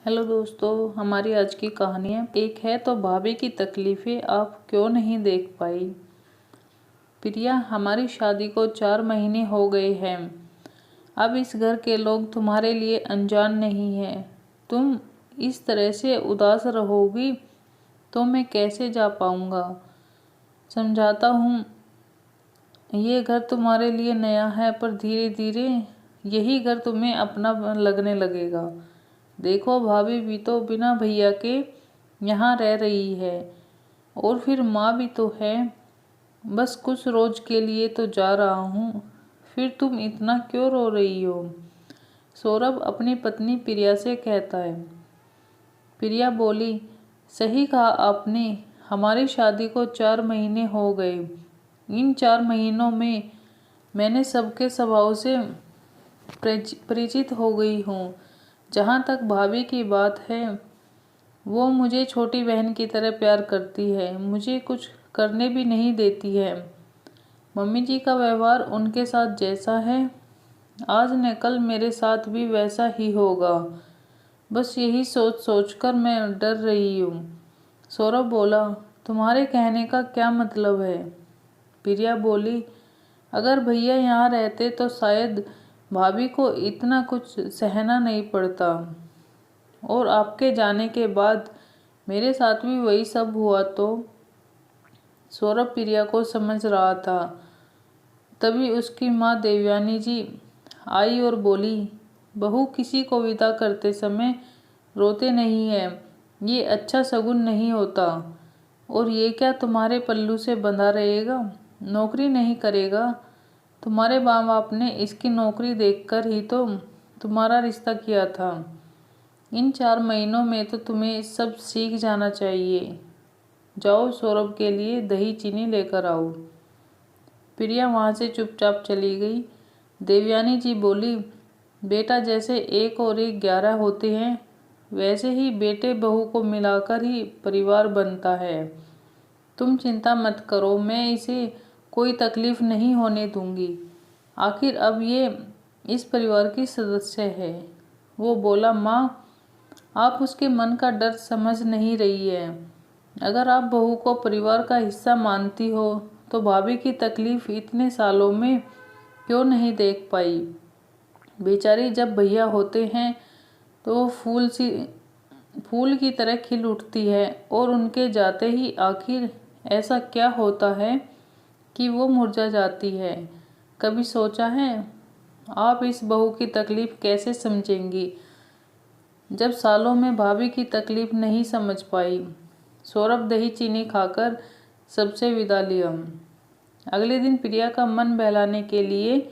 Hello दोस्तों, हमारी आज की कहानी है एक है तो भाभी की तकलीफ़ें आप क्यों नहीं देख पाई। प्रिया, हमारी शादी को 4 महीने हो गए हैं। अब इस घर के लोग तुम्हारे लिए अनजान नहीं हैं। तुम इस तरह से उदास रहोगी तो मैं कैसे जा पाऊंगा। समझाता हूँ, ये घर तुम्हारे लिए नया है, पर धीरे धीरे यही घर तुम्हें अपना लगने लगेगा। देखो, भाभी भी तो बिना भैया के यहाँ रह रही है, और फिर माँ भी तो है। बस कुछ रोज के लिए तो जा रहा हूँ, फिर तुम इतना क्यों रो रही हो। सौरभ अपनी पत्नी प्रिया से कहता है। प्रिया बोली, सही कहा आपने, हमारी शादी को 4 महीने हो गए। इन 4 महीनों में मैंने सबके स्वभाव से परिचित हो गई हूँ। जहाँ तक भाभी की बात है, वो मुझे छोटी बहन की तरह प्यार करती है, मुझे कुछ करने भी नहीं देती है। मम्मी जी का व्यवहार उनके साथ जैसा है, आज न कल मेरे साथ भी वैसा ही होगा। बस यही सोच सोच कर मैं डर रही हूँ। सौरभ बोला, तुम्हारे कहने का क्या मतलब है। प्रिया बोली, अगर भैया यहाँ रहते तो शायद भाभी को इतना कुछ सहना नहीं पड़ता, और आपके जाने के बाद मेरे साथ भी वही सब हुआ तो। सौरभ प्रिया को समझ रहा था। तभी उसकी माँ देवयानी जी आई और बोली, बहू, किसी को विदा करते समय रोते नहीं है, ये अच्छा शगुन नहीं होता। और ये क्या तुम्हारे पल्लू से बंधा रहेगा, नौकरी नहीं करेगा। तुम्हारे माँ बाप ने इसकी नौकरी देखकर ही तो तुम्हारा रिश्ता किया था। इन 4 महीनों में तो तुम्हें सब सीख जाना चाहिए। जाओ, सौरभ के लिए दही चीनी लेकर आओ। प्रिया वहाँ से चुपचाप चली गई। देवयानी जी बोली, बेटा, जैसे 1 और 1 11 होते हैं, वैसे ही बेटे बहू को मिलाकर ही परिवार बनता है। तुम चिंता मत करो, मैं इसे कोई तकलीफ नहीं होने दूंगी। आखिर अब ये इस परिवार की सदस्य है। वो बोला, माँ, आप उसके मन का डर समझ नहीं रही है। अगर आप बहू को परिवार का हिस्सा मानती हो तो भाभी की तकलीफ इतने सालों में क्यों नहीं देख पाई। बेचारी जब भैया होते हैं तो वो फूल की तरह खिल उठती है, और उनके जाते ही आखिर ऐसा क्या होता है कि वो मुरझा जाती है। कभी सोचा है आप इस बहू की तकलीफ कैसे समझेंगी, जब सालों में भाभी की तकलीफ नहीं समझ पाई। सौरभ दही चीनी खाकर सबसे विदा लिया। अगले दिन प्रिया का मन बहलाने के लिए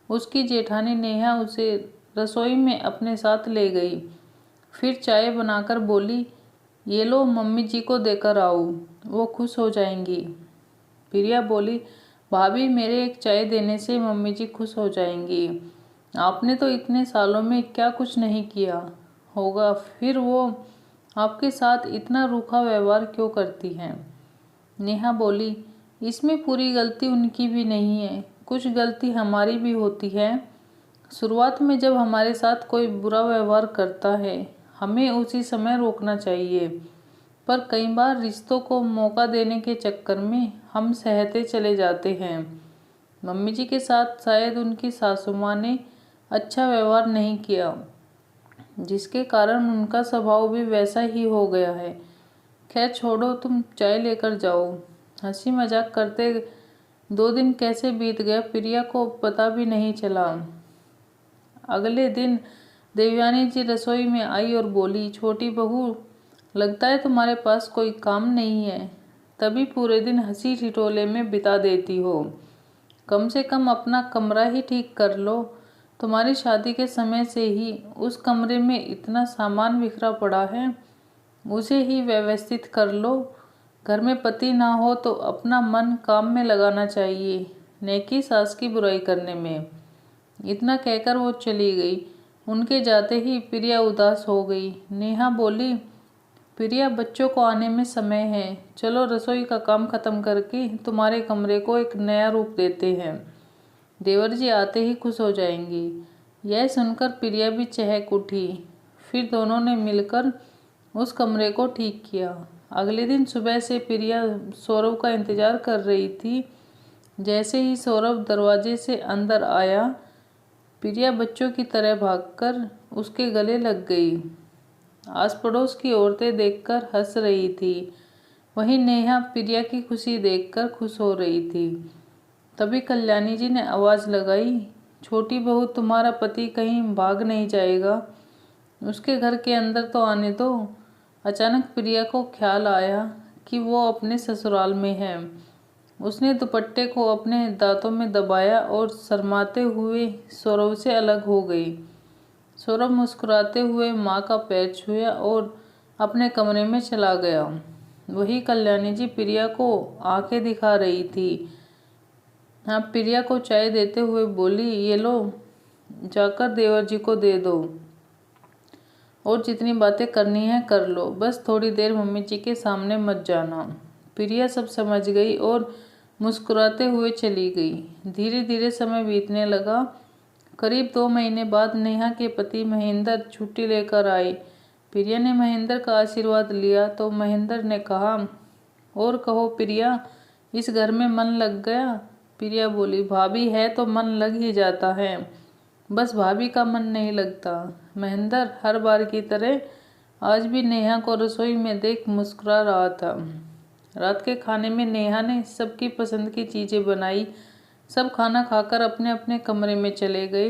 उसकी जेठानी नेहा उसे रसोई में अपने साथ ले गई। फिर चाय बनाकर बोली, ये लो, मम्मी जी को देकर आओ, वो खुश हो जाएंगी। प्रिया बोली, भाभी, मेरे एक चाय देने से मम्मी जी खुश हो जाएंगी। आपने तो इतने सालों में क्या कुछ नहीं किया होगा, फिर वो आपके साथ इतना रूखा व्यवहार क्यों करती हैं। नेहा बोली, इसमें पूरी गलती उनकी भी नहीं है, कुछ गलती हमारी भी होती है। शुरुआत में जब हमारे साथ कोई बुरा व्यवहार करता है, हमें उसी समय रोकना चाहिए, पर कई बार रिश्तों को मौका देने के चक्कर में हम सहते चले जाते हैं। मम्मी जी के साथ शायद उनकी सासू माँ ने अच्छा व्यवहार नहीं किया, जिसके कारण उनका स्वभाव भी वैसा ही हो गया है। खैर छोड़ो, तुम चाय लेकर जाओ। हंसी मजाक करते 2 दिन कैसे बीत गए, प्रिया को पता भी नहीं चला। अगले दिन देवयानी जी रसोई में आई और बोली, छोटी बहू, लगता है तुम्हारे पास कोई काम नहीं है, तभी पूरे दिन हंसी ठिठोले में बिता देती हो। कम से कम अपना कमरा ही ठीक कर लो। तुम्हारी शादी के समय से ही उस कमरे में इतना सामान बिखरा पड़ा है, उसे ही व्यवस्थित कर लो। घर में पति ना हो तो अपना मन काम में लगाना चाहिए, न कि सास की बुराई करने में। इतना कहकर वो चली गई। उनके जाते ही प्रिया उदास हो गई। नेहा बोली, प्रिया, बच्चों को आने में समय है, चलो रसोई का काम खत्म करके तुम्हारे कमरे को एक नया रूप देते हैं। देवर जी आते ही खुश हो जाएंगी। यह सुनकर प्रिया भी चहक उठी। फिर दोनों ने मिलकर उस कमरे को ठीक किया। अगले दिन सुबह से प्रिया सौरभ का इंतजार कर रही थी। जैसे ही सौरभ दरवाजे से अंदर आया, प्रिया बच्चों की तरह भागकर उसके गले लग गई। आस पड़ोस की औरतें देखकर हंस रही थी। वहीं नेहा प्रिया की खुशी देखकर खुश हो रही थी। तभी कल्याणी जी ने आवाज लगाई, छोटी बहू, तुम्हारा पति कहीं भाग नहीं जाएगा? उसके घर के अंदर तो आने दो। अचानक प्रिया को ख्याल आया कि वो अपने ससुराल में है। उसने दुपट्टे को अपने दांतों में दबाया और शर्माते हुए सौरभ से अलग हो गई। सौरभ मुस्कुराते हुए माँ का पैर छुआ और अपने कमरे में चला गया। वही कल्याणी जी प्रिया को आंखें दिखा रही थी। हाँ, प्रिया को चाय देते हुए बोली, ये लो, जाकर देवर जी को दे दो और जितनी बातें करनी है कर लो, बस थोड़ी देर मम्मी जी के सामने मत जाना। प्रिया सब समझ गई और मुस्कुराते हुए चली गई। धीरे धीरे समय बीतने लगा। करीब 2 महीने बाद नेहा के पति महेंद्र छुट्टी लेकर आए। प्रिया ने महेंद्र का आशीर्वाद लिया तो महेंद्र ने कहा, और कहो प्रिया, इस घर में मन लग गया? प्रिया बोली, भाभी है तो मन लग ही जाता है, बस भाभी का मन नहीं लगता। महेंद्र हर बार की तरह आज भी नेहा को रसोई में देख मुस्कुरा रहा था। रात के खाने में नेहा ने सबकी पसंद की चीज़ें बनाई। सब खाना खाकर अपने अपने कमरे में चले गए।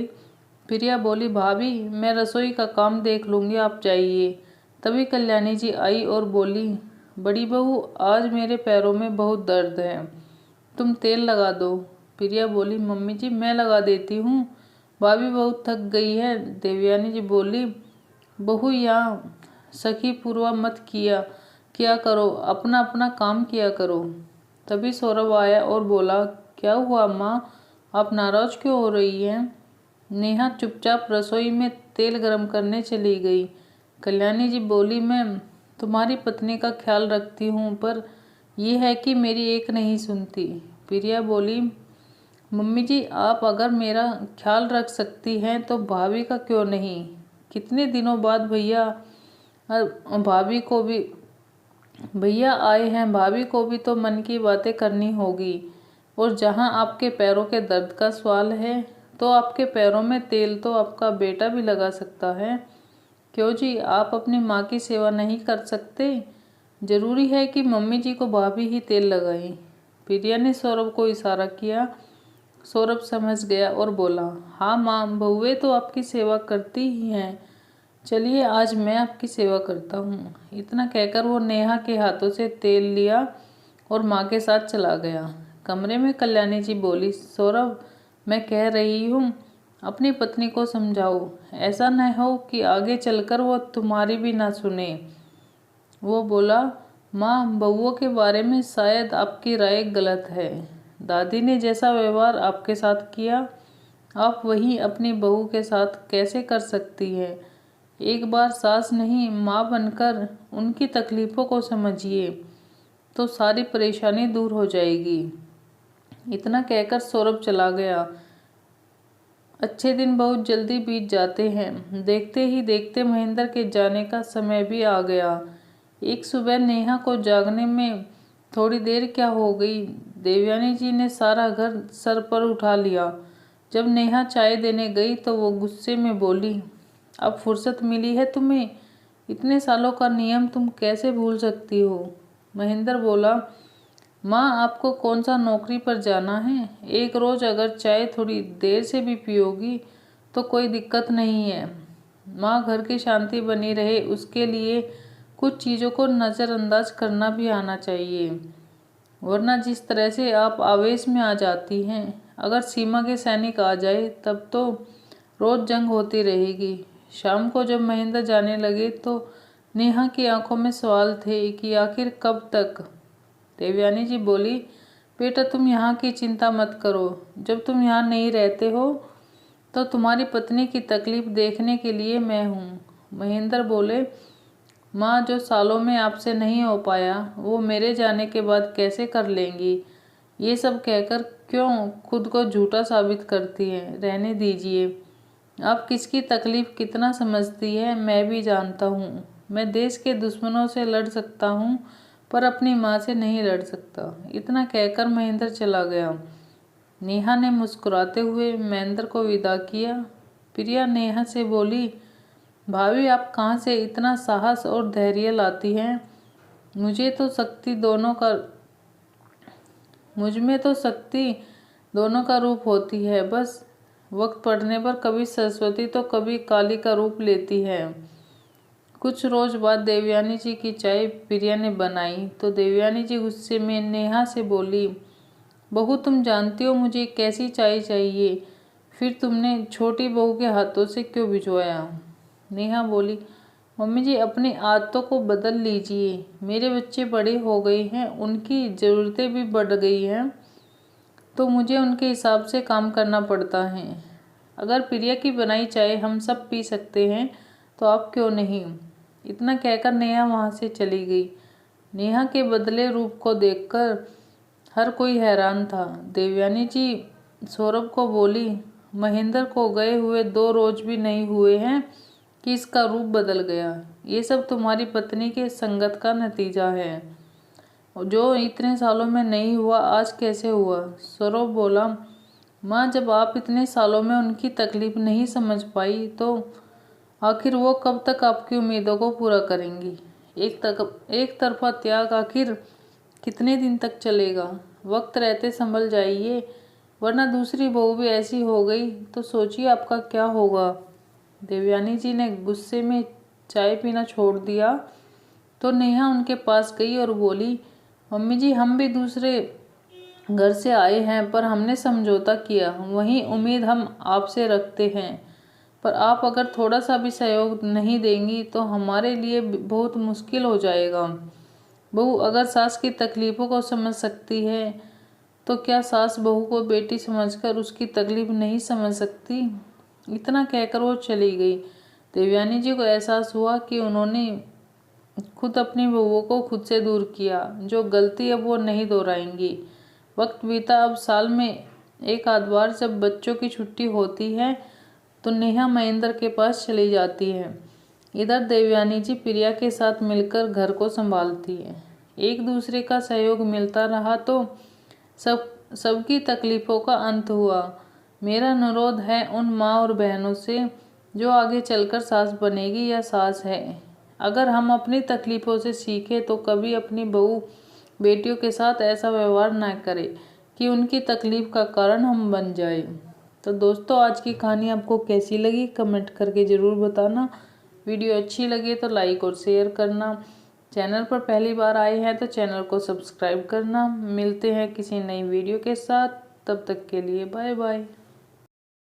प्रिया बोली, भाभी मैं रसोई का काम देख लूँगी, आप जाइए। तभी कल्याणी जी आई और बोली, बड़ी बहू, आज मेरे पैरों में बहुत दर्द है, तुम तेल लगा दो। प्रिया बोली, मम्मी जी मैं लगा देती हूँ, भाभी बहुत थक गई है। देवयानी जी बोली, बहू यहाँ सखी पूर्वा मत किया करो, अपना अपना काम किया करो। तभी सौरभ आया और बोला, क्या हुआ माँ, आप नाराज क्यों हो रही हैं? नेहा चुपचाप रसोई में तेल गरम करने चली गई। कल्याणी जी बोली, मैं तुम्हारी पत्नी का ख्याल रखती हूँ, पर यह है कि मेरी एक नहीं सुनती। प्रिया बोली, मम्मी जी आप अगर मेरा ख्याल रख सकती हैं तो भाभी का क्यों नहीं? कितने दिनों बाद भाभी को भी भैया आए हैं, भाभी को भी तो मन की बातें करनी होगी। और जहां आपके पैरों के दर्द का सवाल है तो आपके पैरों में तेल तो आपका बेटा भी लगा सकता है। क्यों जी, आप अपनी माँ की सेवा नहीं कर सकते? जरूरी है कि मम्मी जी को भाभी ही तेल लगाएं। प्रिया ने सौरभ को इशारा किया। सौरभ समझ गया और बोला, हाँ माँ, बहुएं तो आपकी सेवा करती ही हैं, चलिए आज मैं आपकी सेवा करता हूँ। इतना कहकर वो नेहा के हाथों से तेल लिया और माँ के साथ चला गया। कमरे में कल्याणी जी बोली, सौरभ मैं कह रही हूँ अपनी पत्नी को समझाओ, ऐसा न हो कि आगे चलकर वो तुम्हारी भी ना सुने। वो बोला, माँ बहुओं के बारे में शायद आपकी राय गलत है। दादी ने जैसा व्यवहार आपके साथ किया, आप वही अपनी बहू के साथ कैसे कर सकती है? एक बार सास नहीं माँ बनकर उनकी तकलीफ़ों को समझिए, तो सारी परेशानी दूर हो जाएगी। इतना कहकर सौरभ चला गया। अच्छे दिन बहुत जल्दी बीत जाते हैं। देखते ही देखते महेंद्र के जाने का समय भी आ गया। एक सुबह नेहा को जागने में थोड़ी देर क्या हो गई, देवयानी जी ने सारा घर सर पर उठा लिया। जब नेहा चाय देने गई तो वो गुस्से में बोली, अब फुर्सत मिली है तुम्हें? इतने सालों का नियम तुम कैसे भूल सकती हो? महेंद्र बोला, माँ आपको कौन सा नौकरी पर जाना है? एक रोज़ अगर चाय थोड़ी देर से भी पियोगी तो कोई दिक्कत नहीं है। माँ घर की शांति बनी रहे उसके लिए कुछ चीज़ों को नज़रअंदाज करना भी आना चाहिए, वरना जिस तरह से आप आवेश में आ जाती हैं, अगर सीमा के सैनिक आ जाए तब तो रोज़ जंग होती रहेगी। शाम को जब महेंद्र जाने लगे तो नेहा की आंखों में सवाल थे कि आखिर कब तक। देवयानी जी बोली, बेटा तुम यहाँ की चिंता मत करो, जब तुम यहाँ नहीं रहते हो तो तुम्हारी पत्नी की तकलीफ देखने के लिए मैं हूँ। महेंद्र बोले, माँ जो सालों में आपसे नहीं हो पाया वो मेरे जाने के बाद कैसे कर लेंगी? ये सब कहकर क्यों खुद को झूठा साबित करती हैं? रहने दीजिए। आप किसकी तकलीफ कितना समझती है मैं भी जानता हूँ। मैं देश के दुश्मनों से लड़ सकता हूँ पर अपनी माँ से नहीं लड़ सकता। इतना कहकर महेंद्र चला गया। नेहा ने मुस्कुराते हुए महेंद्र को विदा किया। प्रिया नेहा से बोली, भाभी आप कहाँ से इतना साहस और धैर्य लाती हैं? मुझ में तो शक्ति दोनों का रूप होती है, बस वक्त पड़ने पर कभी सरस्वती तो कभी काली का रूप लेती है। कुछ रोज बाद देवयानी जी की चाय प्रिया ने बनाई तो देवयानी जी गुस्से में नेहा से बोली, बहू तुम जानती हो मुझे कैसी चाय चाहिए, फिर तुमने छोटी बहू के हाथों से क्यों भिजवाया? नेहा बोली, मम्मी जी अपनी आदतों को बदल लीजिए। मेरे बच्चे बड़े हो गए हैं, उनकी ज़रूरतें भी बढ़ गई हैं, तो मुझे उनके हिसाब से काम करना पड़ता है। अगर प्रिया की बनाई चाय हम सब पी सकते हैं तो आप क्यों नहीं? इतना कहकर नेहा वहाँ से चली गई। नेहा के बदले रूप को देखकर हर कोई हैरान था। देवयानी जी सौरभ को बोली, महेंद्र को गए हुए 2 रोज भी नहीं हुए हैं कि इसका रूप बदल गया। ये सब तुम्हारी पत्नी के संगत का नतीजा है, जो इतने सालों में नहीं हुआ आज कैसे हुआ? सौरभ बोला, माँ जब आप इतने सालों में उनकी तकलीफ नहीं समझ पाई तो आखिर वो कब तक आपकी उम्मीदों को पूरा करेंगी? एक तरफा त्याग आखिर कितने दिन तक चलेगा? वक्त रहते संभल जाइए, वरना दूसरी बहू भी ऐसी हो गई तो सोचिए आपका क्या होगा। देवयानी जी ने गुस्से में चाय पीना छोड़ दिया तो नेहा उनके पास गई और बोली, मम्मी जी हम भी दूसरे घर से आए हैं पर हमने समझौता किया, वही उम्मीद हम आपसे रखते हैं, पर आप अगर थोड़ा सा भी सहयोग नहीं देंगी तो हमारे लिए बहुत मुश्किल हो जाएगा। बहू अगर सास की तकलीफ़ों को समझ सकती है तो क्या सास बहू को बेटी समझकर उसकी तकलीफ नहीं समझ सकती? इतना कहकर वो चली गई। देवयानी जी को एहसास हुआ कि उन्होंने खुद अपनी बहू को खुद से दूर किया। जो गलती अब वो नहीं दोहराएंगी। वक्त बीता। अब साल में एक आध बार जब बच्चों की छुट्टी होती है तो नेहा महेंद्र के पास चली जाती है। इधर देवयानी जी प्रिया के साथ मिलकर घर को संभालती है। एक दूसरे का सहयोग मिलता रहा तो सबकी तकलीफ़ों का अंत हुआ। मेरा अनुरोध है उन माँ और बहनों से जो आगे चलकर सास बनेगी या सास है, अगर हम अपनी तकलीफ़ों से सीखें तो कभी अपनी बहू बेटियों के साथ ऐसा व्यवहार ना करें कि उनकी तकलीफ़ का कारण हम बन जाए। तो दोस्तों आज की कहानी आपको कैसी लगी कमेंट करके ज़रूर बताना। वीडियो अच्छी लगे तो लाइक और शेयर करना। चैनल पर पहली बार आए हैं तो चैनल को सब्सक्राइब करना। मिलते हैं किसी नई वीडियो के साथ, तब तक के लिए बाय बाय।